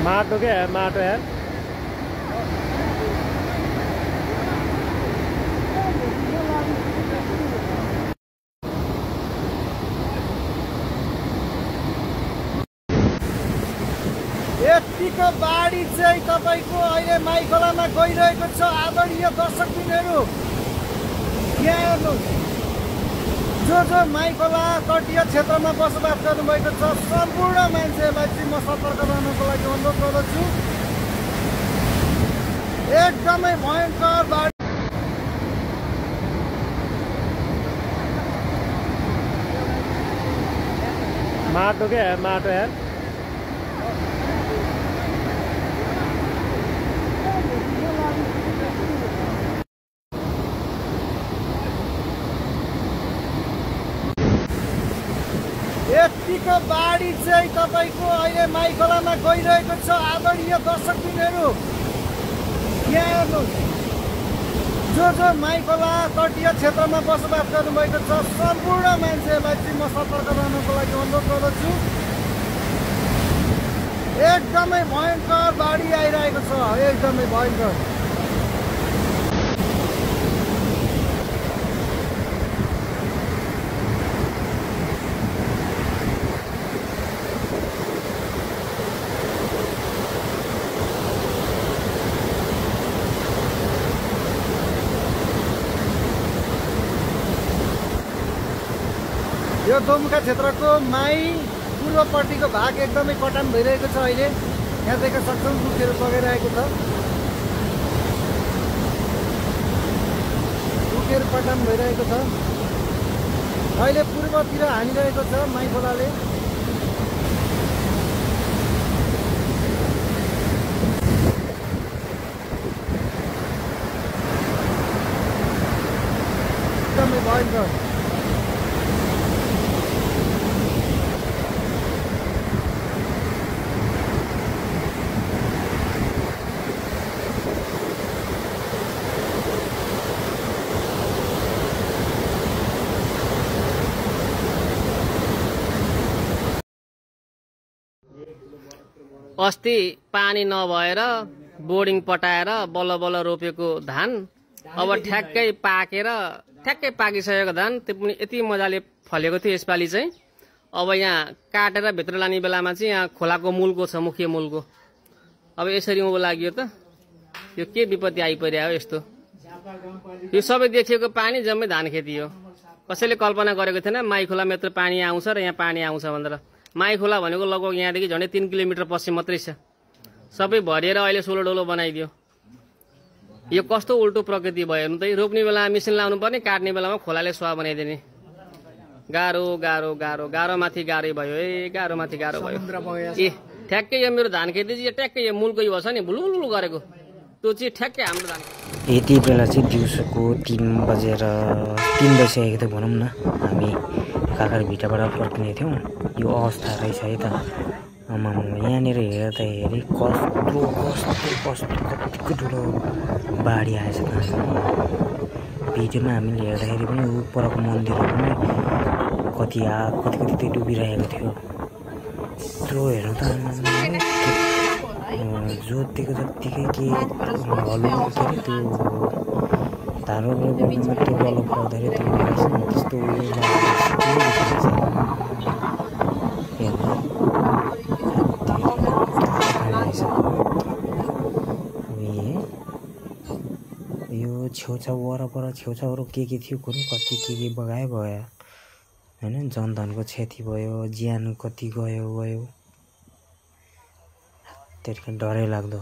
माटो क्या है, माटो यार। यतिको बाढी चाहिँ तपाईको अहिले माइखोलामा गइरहेको छ। आदरणीय दर्शकबिनहरू, यहाँ हेर्नुहोस्, जो माइखोला तटीय क्षेत्रमा बसोबास गर्नुभएको छ सम्पूर्ण मान्छेहरूलाई चाहिँ म सतर्क रहनको लागि अनुरोध गर्दछु। एकदमै भयङ्कर बाढी। माटो क्या है, माटो यार। यतिको बाढी चाहिँ तपाईको अहिले माइखोलामा गइरहेको छ। आदरणीय दर्शकबिनहरू, यहाँ हेर्नुहोस्, जो माइखोला तटीय क्षेत्रमा बसोबास गर्नुभएको छ सम्पूर्ण मान्छेहरूलाई चाहिँ म सतर्क रहनको लागि अनुरोध गर्दछु। एकदमै भयङ्कर बाढी आइरहेको छ, एकदमै भयङ्कर। यो दोमुखा क्षेत्रको माई पूर्वपट्टिको भाग एकदमै कटान भइरहेको छ। अहिले यहाँ देख्न सक्छौँ रुखहरू बगाइरहेको छ, रुखहरू कटान भइरहेको छ। अहिले पूर्वतिर हानिरहेको छ माइखोलाले। एकदमै भयङ्कर। अस्ति पानी नभएर बोर्डिङ पटाएर बल्ल बल्ल रोपेको धान अब ठ्याक्कै पाकिसकेको धान, त्यो पनि यति मजाले फलेको थियो। यसपालि चाहिँ अब यहाँ काटेर भित्र लाने बेलामा चाहिँ यहाँ खोलाको मूलको छ, मुख्य मूलको। अब यसरी उँभो लाग्यो त, यो के विपत्ति आइपऱ्यो हो यस्तो। यो सबै देखिएको पानी जम्मै धान खेती हो। कसैले कल्पना गरेको थिएन माइखोलामा यत्रो पानी आउँछ र यहाँ पानी आउँछ भनेर। माइखोला भनेको लगभग यहाँदेखि झन्डै 3 किलोमिटर पश्चिम मात्रै छ, सबै भरिएर अहिले सोलो डोलो बनाइदियो। यो कस्तो उल्टो प्रकृति भयो हेर्नु त। रोप्ने बेलामा मिसिन लाउनु पर्ने, काट्ने बेलामा खोलाले सुवा बनाइदिने। गाह्रो गाह्रो गाह्रो गाह्रो माथि गाह्रै भयो, गाह्रो माथि गाह्रो भयो। ए ठ्याक्कै यो मेरो धान खेती चाहिँ ट्याक्कै यो मूलको यो छ नि, भुलुलुलु गरेको, त्यो चाहिँ ठ्याक्कै हाम्रो धान। यति बेला चाहिँ दिउँसोको 3 बजिसकेको थियो भनौँ न। हामी काकर भिटाबाट फर्किने थियौँ। यो अवस्था रहेछ है त। यहाँनिर हेर्दाखेरि कतिको ठुलो बाढी आएछ त। भिडियोमा हामीले हेर्दाखेरि पनि ऊ परको मन्दिरहरू पनि कति चाहिँ डुबिरहेको थियो। त्यो हेर्नु त जोतेको जत्तिकै के हलो के अरे त्यो धारो त्यो बल पाउँदाखेरि त्यो त्यस्तो यो छेउछाउ वरपर छेउछाउहरू के थियो कुनै कति के बगायो होइन। जनधनको क्षति भयो, ज्यान कति गयो। त्यतिखेर डरै लाग्दो।